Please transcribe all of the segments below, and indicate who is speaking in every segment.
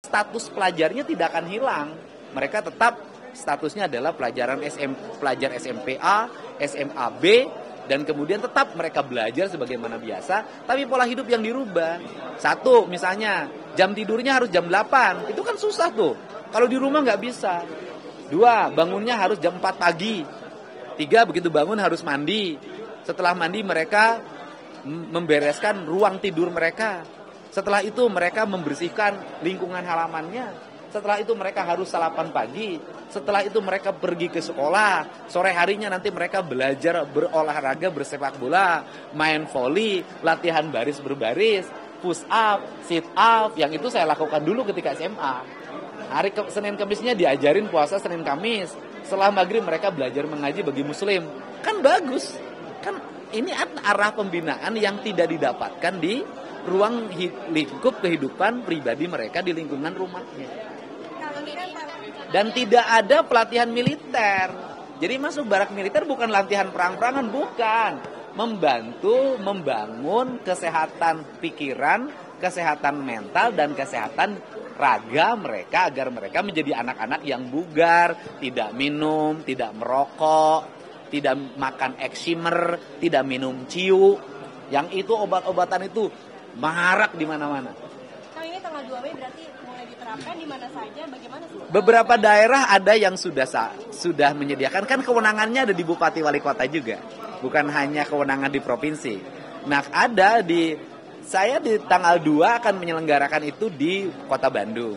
Speaker 1: status pelajarnya tidak akan hilang. Mereka tetap statusnya adalah pelajar SMPA, SMA-B, dan kemudian tetap mereka belajar sebagaimana biasa, tapi pola hidup yang dirubah. Satu, misalnya jam tidurnya harus jam 8, itu kan susah tuh. Kalau di rumah nggak bisa. Dua, bangunnya harus jam 4 pagi. Tiga, begitu bangun harus mandi. Setelah mandi mereka membereskan ruang tidur mereka. Setelah itu mereka membersihkan lingkungan halamannya. Setelah itu mereka harus sarapan pagi. Setelah itu mereka pergi ke sekolah. Sore harinya nanti mereka belajar berolahraga, bersepak bola, main voli, latihan baris berbaris, push up, sit up. Yang itu saya lakukan dulu ketika SMA. Hari Senin Kamisnya diajarin puasa Senin Kamis. Setelah maghrib mereka belajar mengaji bagi muslim. Kan bagus. Kan ini arah pembinaan yang tidak didapatkan di ruang lingkup kehidupan pribadi mereka di lingkungan rumahnya. Dan tidak ada pelatihan militer. Jadi masuk barak militer bukan latihan perang-perangan, bukan. Membantu membangun kesehatan pikiran, kesehatan mental, dan kesehatan raga mereka agar mereka menjadi anak-anak yang bugar, tidak minum, tidak merokok, tidak makan eksimer, tidak minum ciu. Yang itu obat-obatan itu marak di mana-mana.
Speaker 2: Kang, ini tanggal 2 Mei berarti mulai diterapkan di mana saja, bagaimana sih?
Speaker 1: Beberapa daerah ada yang sudah menyediakan, kan kewenangannya ada di bupati wali kota juga. Bukan hanya kewenangan di provinsi. Nah, saya di tanggal 2 akan menyelenggarakan itu di Kota Bandung.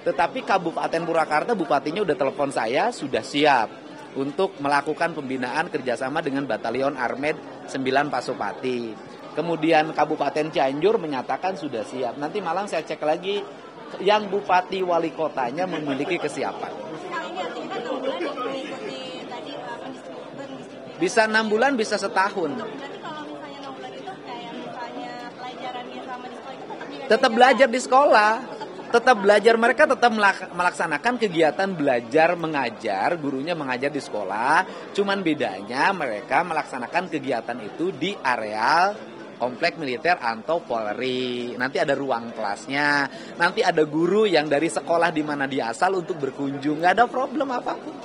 Speaker 1: Tetapi Kabupaten Purwakarta, bupatinya udah telepon saya, sudah siap untuk melakukan pembinaan kerjasama dengan Batalion Armed 9 Pasopati. Kemudian Kabupaten Cianjur menyatakan sudah siap. Nanti malam saya cek lagi yang bupati wali kotanya memiliki kesiapan.
Speaker 2: Ini artinya kan 6 bulan ya mengikuti tadi pendisiplinan.
Speaker 1: Bisa 6 bulan, bisa setahun.
Speaker 2: Berarti kalau misalnya 6 bulan itu kayak misalnya pelajarannya sama di sekolah itu
Speaker 1: Tetap belajar di sekolah. Tetap belajar, mereka tetap melaksanakan kegiatan belajar mengajar, gurunya mengajar di sekolah. Cuman bedanya mereka melaksanakan kegiatan itu di areal komplek militer atau Polri. Nanti ada ruang kelasnya. Nanti ada guru yang dari sekolah di mana dia asal untuk berkunjung. Nggak ada problem apapun.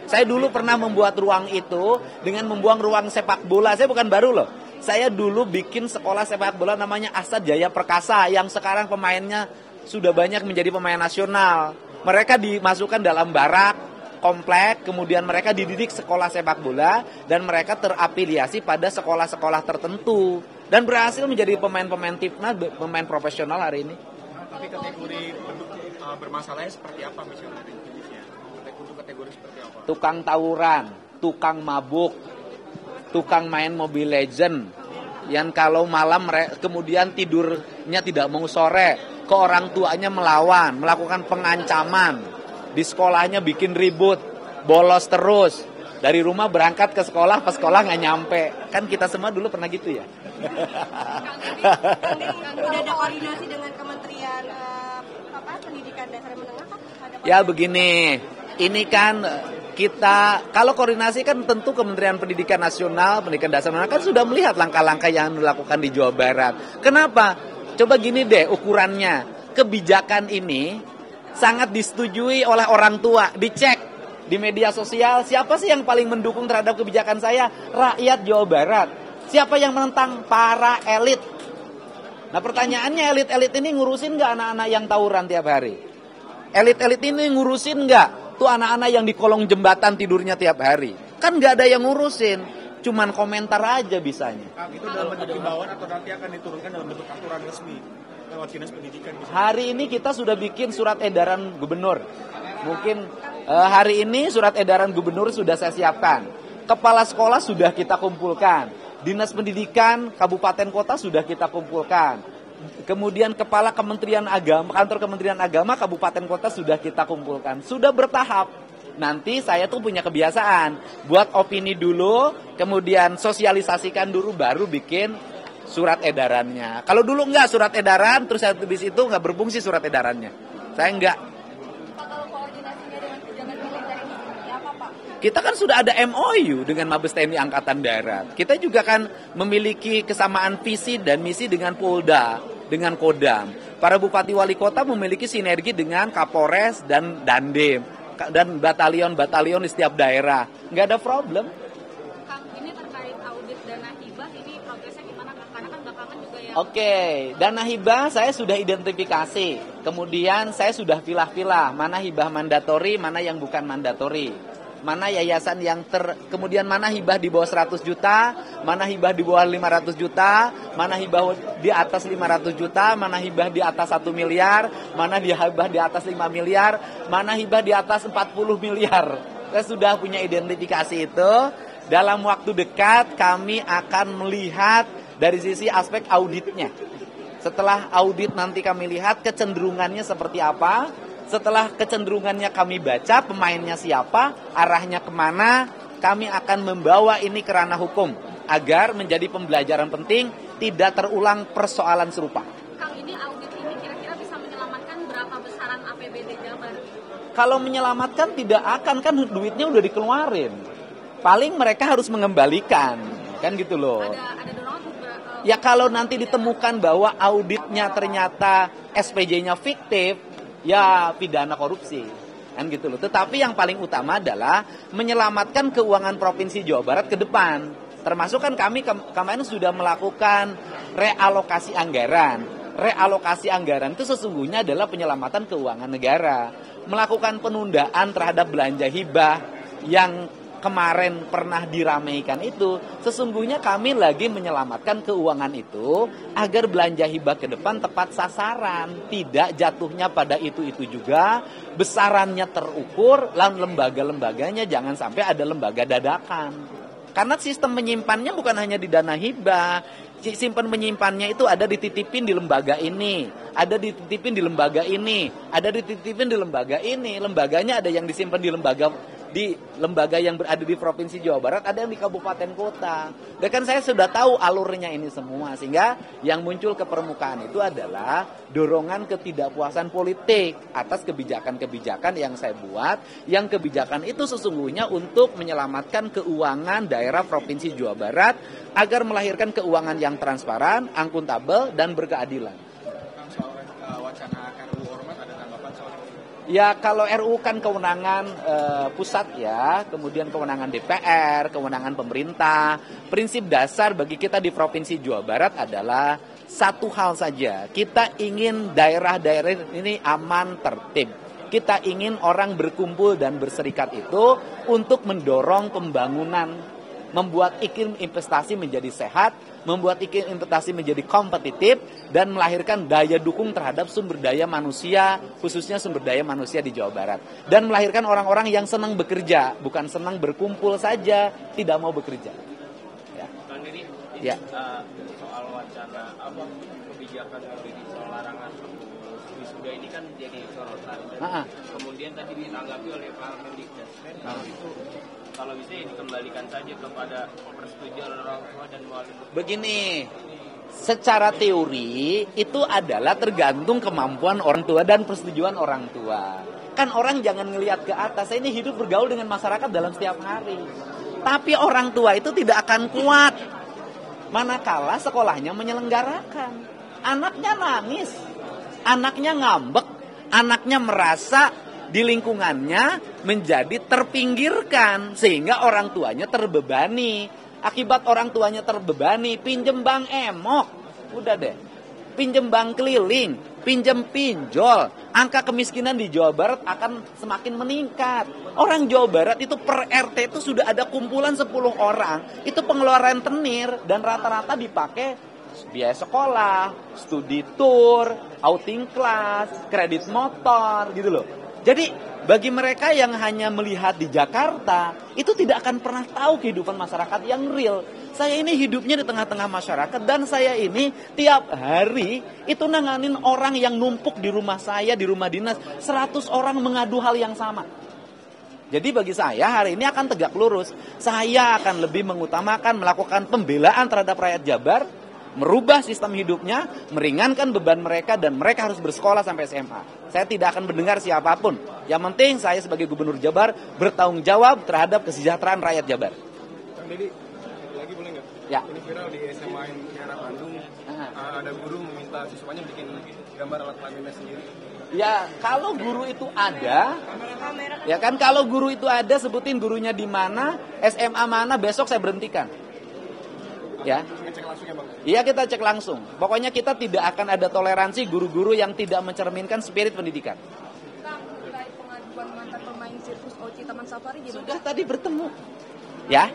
Speaker 1: Saya dulu pernah membuat ruang itu dengan membuang ruang sepak bola. Saya bukan baru loh. Saya dulu bikin sekolah sepak bola namanya Asad Jaya Perkasa yang sekarang pemainnya sudah banyak menjadi pemain nasional. Mereka dimasukkan dalam barak komplek, kemudian mereka dididik sekolah sepak bola dan mereka terafiliasi pada sekolah-sekolah tertentu dan berhasil menjadi pemain-pemain timnas, pemain profesional hari ini.
Speaker 3: Tapi kategori bermasalahnya seperti apa misalnya? Untuk kategori seperti apa?
Speaker 1: Tukang tawuran, tukang mabuk, tukang main Mobile Legend, yang kalau malam kemudian tidurnya tidak mau sore, ke orang tuanya melawan, melakukan pengancaman, di sekolahnya bikin ribut, bolos terus, dari rumah berangkat ke sekolah, pas sekolah nggak nyampe. Kan kita semua dulu pernah gitu ya.
Speaker 2: Udah ada koordinasi dengan Kementerian Pendidikan Dasar Menengah kan?
Speaker 1: Ya begini, ini kan kita, kalau koordinasi kan tentu Kementerian Pendidikan Nasional, Pendidikan Dasar Menengah kan sudah melihat langkah-langkah yang dilakukan di Jawa Barat. Kenapa? Coba gini deh ukurannya, kebijakan ini sangat disetujui oleh orang tua, dicek di media sosial, siapa sih yang paling mendukung terhadap kebijakan saya? Rakyat Jawa Barat. Siapa yang menentang? Para elit. Nah pertanyaannya, elit-elit ini ngurusin nggak anak-anak yang tawuran tiap hari? Elit-elit ini ngurusin nggak tuh anak-anak yang di kolong jembatan tidurnya tiap hari? Kan nggak ada yang ngurusin. Cuman komentar aja bisanya.
Speaker 3: Itu dalam bentuk himbauan atau nanti akan diturunkan dalam bentuk aturan resmi lewat Dinas Pendidikan?
Speaker 1: Hari ini kita sudah bikin surat edaran gubernur. Mungkin hari ini surat edaran gubernur sudah saya siapkan. Kepala sekolah sudah kita kumpulkan. Dinas Pendidikan Kabupaten Kota sudah kita kumpulkan. Kemudian Kepala Kementerian Agama, Kantor Kementerian Agama Kabupaten Kota sudah kita kumpulkan. Sudah bertahap. Nanti saya tuh punya kebiasaan buat opini dulu, kemudian sosialisasikan dulu, baru bikin surat edarannya. Kalau dulu enggak surat edaran, terus habis itu enggak berfungsi surat edarannya. Saya enggak.
Speaker 2: Kalau koordinasinya dengan pejabat militer ini seperti apa, Pak?
Speaker 1: Kita kan sudah ada MOU dengan Mabes TNI Angkatan Darat. Kita juga kan memiliki kesamaan visi dan misi dengan Polda, dengan Kodam. Para bupati wali kota memiliki sinergi dengan Kapolres dan Dandim dan batalion-batalion di setiap daerah. Nggak ada problem.
Speaker 2: Kang, ini terkait audit dana hibah, ini progresnya gimana Kang? Karena kan belakangan juga ya.
Speaker 1: Oke, dana hibah saya sudah identifikasi. Kemudian saya sudah pilah-pilah mana hibah mandatori, mana yang bukan mandatori. Mana yayasan yang kemudian mana hibah di bawah 100 juta, mana hibah di bawah 500 juta, mana hibah di atas 500 juta, mana hibah di atas 1 miliar, mana hibah di atas 5 miliar, mana hibah di atas 40 miliar. Saya sudah punya identifikasi itu. Dalam waktu dekat kami akan melihat dari sisi aspek auditnya. Setelah audit nanti kami lihat kecenderungannya seperti apa. Setelah kecenderungannya kami baca, pemainnya siapa, arahnya kemana, kami akan membawa ini ke ranah hukum agar menjadi pembelajaran penting, tidak terulang persoalan serupa.
Speaker 2: Kang, ini audit ini kira-kira bisa menyelamatkan berapa besaran APBD Jabar?
Speaker 1: Kalau menyelamatkan tidak akan, kan duitnya udah dikeluarin. Paling mereka harus mengembalikan, kan gitu loh.
Speaker 2: Ada dorongan juga.
Speaker 1: Ya kalau nanti ditemukan bahwa auditnya ternyata SPJ-nya fiktif, ya pidana korupsi, kan gitu loh. Tetapi yang paling utama adalah menyelamatkan keuangan Provinsi Jawa Barat ke depan. Termasuk kan kami kemarin sudah melakukan realokasi anggaran. Realokasi anggaran itu sesungguhnya adalah penyelamatan keuangan negara. Melakukan penundaan terhadap belanja hibah yang kemarin pernah diramaikan itu, sesungguhnya kami lagi menyelamatkan keuangan itu agar belanja hibah ke depan tepat sasaran, tidak jatuhnya pada itu juga, besarannya terukur, dan lembaga-lembaganya jangan sampai ada lembaga dadakan. Karena sistem menyimpannya bukan hanya di dana hibah, simpan menyimpannya itu ada dititipin di lembaga ini, ada dititipin di lembaga ini, ada dititipin di lembaga ini, lembaganya ada yang disimpan di lembaga yang berada di Provinsi Jawa Barat, ada yang di kabupaten kota. Dan kan saya sudah tahu alurnya ini semua, sehingga yang muncul ke permukaan itu adalah dorongan ketidakpuasan politik atas kebijakan-kebijakan yang saya buat, yang kebijakan itu sesungguhnya untuk menyelamatkan keuangan daerah Provinsi Jawa Barat agar melahirkan keuangan yang transparan, akuntabel, dan berkeadilan.
Speaker 3: Kang, soal wacana RUU Ormas ada tanggapan soal itu?
Speaker 1: Ya kalau RU kan kewenangan pusat ya, kemudian kewenangan DPR, kewenangan pemerintah. Prinsip dasar bagi kita di Provinsi Jawa Barat adalah satu hal saja. Kita ingin daerah-daerah ini aman, tertib. Kita ingin orang berkumpul dan berserikat itu untuk mendorong pembangunan, membuat iklim investasi menjadi sehat, membuat iklim investasi menjadi kompetitif, dan melahirkan daya dukung terhadap sumber daya manusia, khususnya sumber daya manusia di Jawa Barat. Dan melahirkan orang-orang yang senang bekerja, bukan senang berkumpul saja, tidak mau bekerja. Ya.
Speaker 4: Bang Diri,
Speaker 1: Ya.
Speaker 4: soal wacana kebijakan soal larangan wisuda ini kan jadi sorotan. Kemudian tadi ditanggapi oleh Pak Mendikbud, kalau bisa ya dikembalikan saja kepada persetujuan orang tua dan wali.
Speaker 1: Begini, secara teori itu adalah tergantung kemampuan orang tua dan persetujuan orang tua. Kan orang jangan ngelihat ke atas, saya ini hidup bergaul dengan masyarakat dalam setiap hari. Tapi orang tua itu tidak akan kuat manakala sekolahnya menyelenggarakan. Anaknya nangis, anaknya ngambek, anaknya merasa di lingkungannya menjadi terpinggirkan, sehingga orang tuanya terbebani. Akibat orang tuanya terbebani, pinjem bank emok, udah deh, pinjem bank keliling, pinjem pinjol, angka kemiskinan di Jawa Barat akan semakin meningkat. Orang Jawa Barat itu per RT itu sudah ada kumpulan 10 orang, itu pengeluaran tenir, dan rata-rata dipakai biaya sekolah, studi tour, outing class, kredit motor, gitu loh. Jadi bagi mereka yang hanya melihat di Jakarta, itu tidak akan pernah tahu kehidupan masyarakat yang real. Saya ini hidupnya di tengah-tengah masyarakat, dan saya ini tiap hari itu nanganin orang yang numpuk di rumah saya, di rumah dinas. 100 orang mengadu hal yang sama. Jadi bagi saya hari ini akan tegak lurus. Saya akan lebih mengutamakan melakukan pembelaan terhadap rakyat Jabar, merubah sistem hidupnya, meringankan beban mereka, dan mereka harus bersekolah sampai SMA. Saya tidak akan mendengar siapapun. Yang penting saya sebagai Gubernur Jabar bertanggung jawab terhadap kesejahteraan rakyat Jabar.
Speaker 3: Kang Deddy, lagi boleh nggak?
Speaker 1: Ya.
Speaker 3: Ini viral di SMA yang daerah Bandung. Ada guru meminta siswanya bikin gambar alat kelaminnya sendiri?
Speaker 1: Ya kalau guru itu ada, ya kan kalau guru itu ada sebutin gurunya di mana, SMA mana, besok saya berhentikan. Ya.
Speaker 3: Ngecek langsung ya Bang?
Speaker 1: Iya kita cek langsung. Pokoknya kita tidak akan ada toleransi guru-guru yang tidak mencerminkan spirit pendidikan.
Speaker 5: Kang, terkait pengaduan mantan pemain sirkus Oci Taman Safari gimana?
Speaker 1: Sudah tadi bertemu. Ya,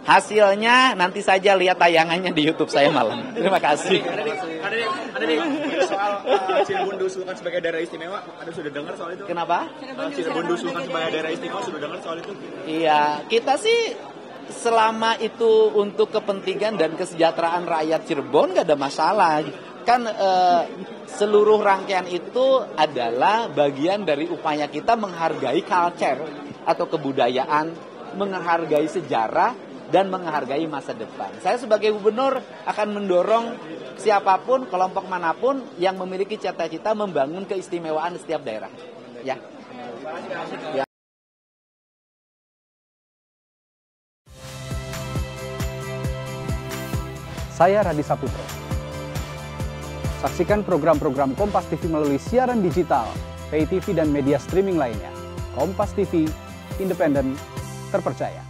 Speaker 1: hasilnya nanti saja lihat tayangannya di YouTube saya malam. Terima kasih.
Speaker 3: Ada nih soal Cirebon diusulkan sebagai daerah istimewa. Ada sudah dengar soal itu?
Speaker 1: Kenapa?
Speaker 3: Cirebon diusulkan sebagai daerah istimewa, sudah dengar soal itu?
Speaker 1: Iya, kita sih selama itu untuk kepentingan dan kesejahteraan rakyat Cirebon gak ada masalah. Kan seluruh rangkaian itu adalah bagian dari upaya kita menghargai culture atau kebudayaan, menghargai sejarah dan menghargai masa depan. Saya sebagai gubernur akan mendorong siapapun, kelompok manapun yang memiliki cita-cita membangun keistimewaan setiap daerah. Ya. Ya.
Speaker 6: Saya Radi Saputro. Saksikan program-program Kompas TV melalui siaran digital, pay TV dan media streaming lainnya. Kompas TV, independen, terpercaya.